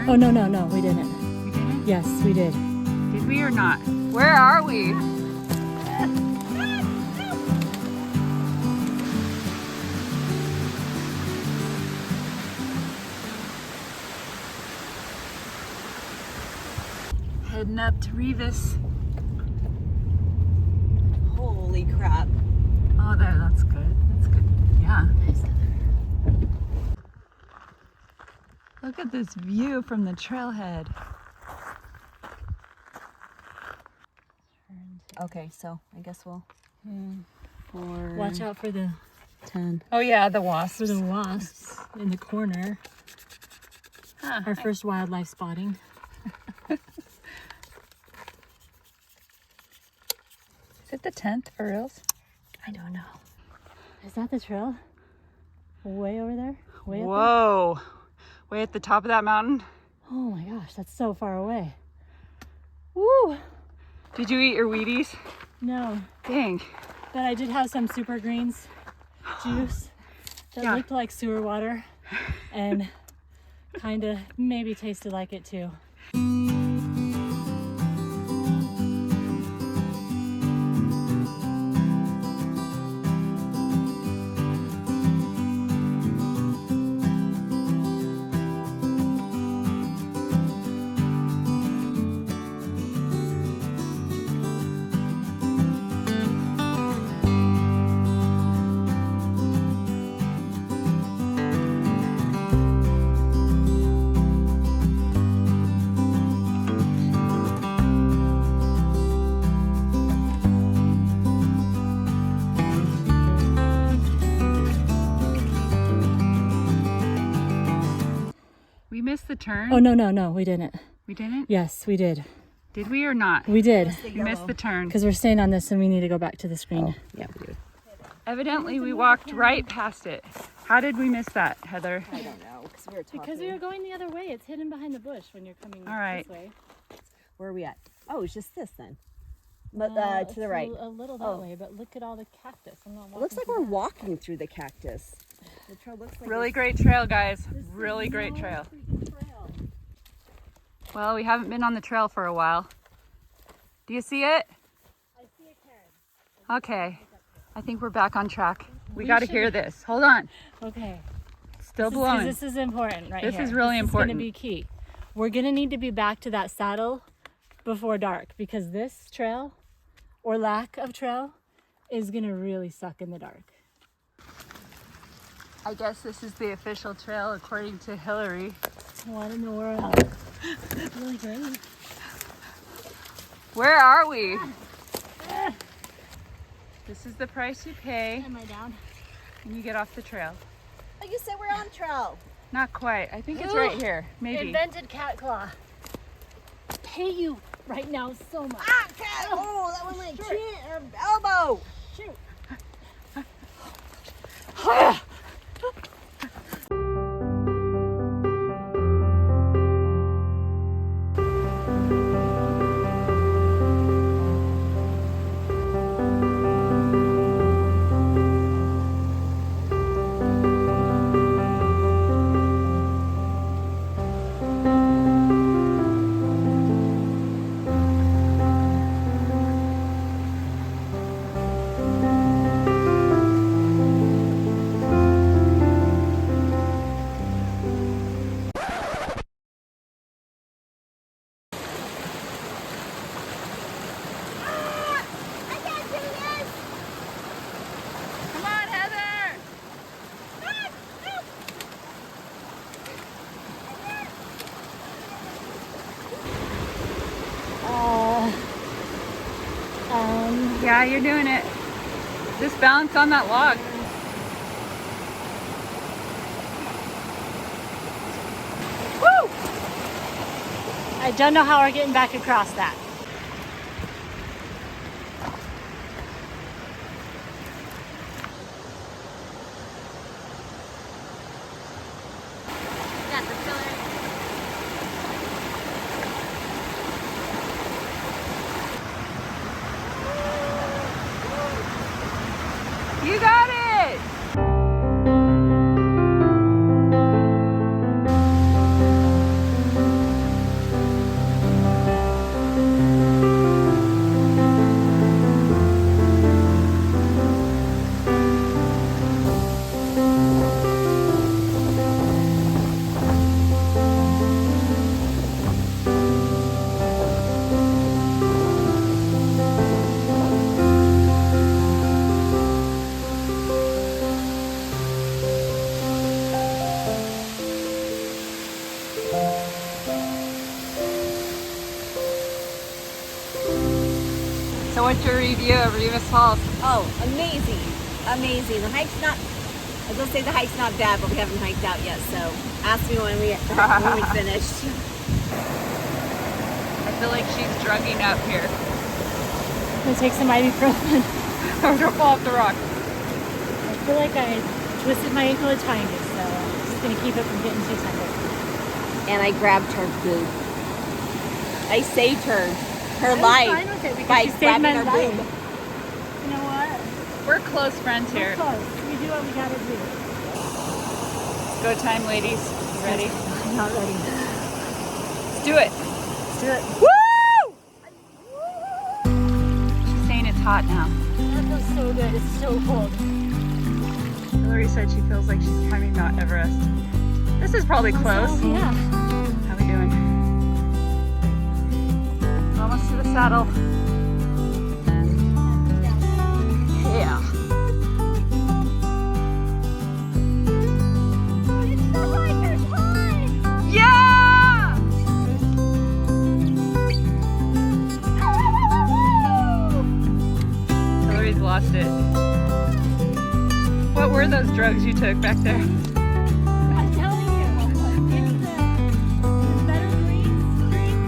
Oh, no, we didn't. We didn't? Yes, we did. Did we or not? Where are we? Heading up to Reavis. Holy crap. Oh, there, that's good. That's good. Yeah. Nice. Look at this view from the trailhead. Okay, so I guess we'll... 4, Watch out for the 10. Oh yeah, the wasps. for the wasps in the corner. Huh. Our first wildlife spotting. Is it the 10th for reals? I don't know. Is that the trail? Way over there? Way up Whoa. Way at the top of that mountain? there? Oh my gosh, that's so far away. Woo! Did you eat your Wheaties? No, Dang. but I did have some super greens juice that Yeah. looked like sewer water and kind of maybe tasted like it too. We missed the turn? Oh, no, we didn't. We didn't? Yes, we did. Did we or not? We did. We missed the turn. Because we're staying on this and we need to go back to the screen. Yeah, we do. Evidently, we walked right past it. How did we miss that, Heather? I don't know, because we were talking. Because we were going the other way. It's hidden behind the bush when you're coming All right. this way. Where are we at? Oh, it's just this then. But It's to the right. A little that way, but look at all the cactus. I'm not It looks like walking we're walking through the cactus. The trail looks like Really it's- great trail, guys. through that. Really great trail. Freaking trail. Well, we haven't been on the trail for a while. Do you see it? I see a cairn. Okay. I think we're back on track. We We got to should- hear this. Hold on. Okay. Still This is 'cause blowing. this is important right This here. is really This important. is going to be key. We're going to need to be back to that saddle before dark because this trail or lack of trail is going to really suck in the dark. I guess this is the official trail according to Hillary. What in the world? Really great. Where are we? This is the price you pay Am I down? when you get off the trail. Oh, you said we're on trail. Not quite. I think it's Ooh, right here. Maybe. Invented cat claw. Pay you right now so much. Ah, cat! Oh, that was my chin or elbow. Shoot. Come on, Heather! Yeah, you're doing it. Just balance on that log. Woo! I don't know how we're getting back across that. You got it! what's your review of Reavis Falls? Oh, amazing. Amazing. The hike's not, I was going to say the hike's not bad, but we haven't hiked out yet. So ask me when we finished. I feel like she's drugging up here. I'm gonna take some ibuprofen. I'm gonna fall off the rock. I feel like I twisted my ankle a tiny, so I'm just gonna keep it from getting too tender. And I grabbed her boob. I saved her I was life fine with it because by she saved grabbing my her life. boob. You know what? We're close friends here. We're close. We do what we gotta do. It's go time, ladies. You ready? I'm not ready. Let's do it. Let's do it. Woo! She's saying it's hot now. That feels so good. It's so cold. Hillary said she feels like she's climbing Mount Everest. This is probably close. Oh, yeah. How we doing? Almost to the saddle. Yeah. Yeah! Hillary's lost it. What were those drugs you took back there? I'm telling you. It's the better greens drink.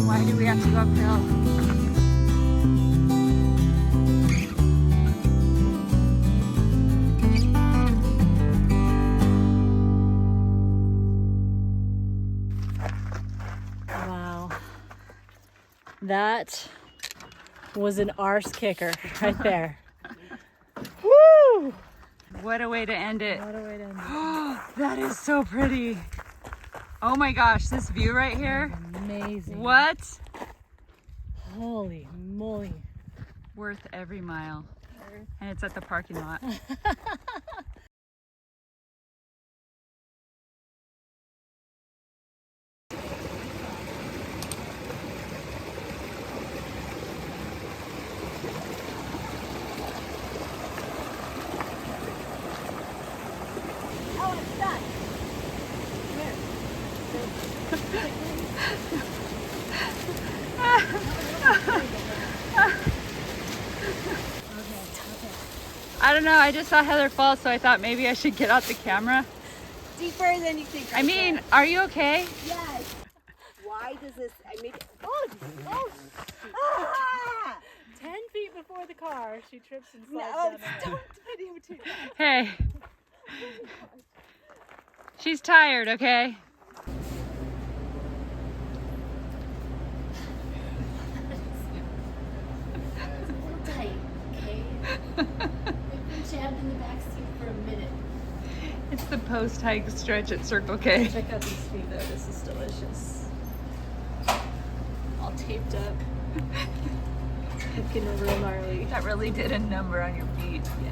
Why do we have to go uphill? Wow. That was an arse kicker right there. Woo! What a way to end it. What a way to end it. That is so pretty. Oh my gosh, this view right here. Amazing. What? Holy moly. Worth every mile. And it's at the parking lot. Oh, it's done. I don't know, I just saw Heather fall, so I thought maybe I should get out the camera. Deeper than you think. I mean, are you okay? Yes. Why does this? I made it. Oh! Ah! 10 feet before the car, she trips and slides No, down the don't videotape that. Hey. She's tired, okay? tight, okay? We've been jammed in the back seat for a minute. It's the post-hike stretch at Circle K. Check out these feet though, this is delicious. All taped up. Looking real gnarly. That really did a number on your feet. Yeah.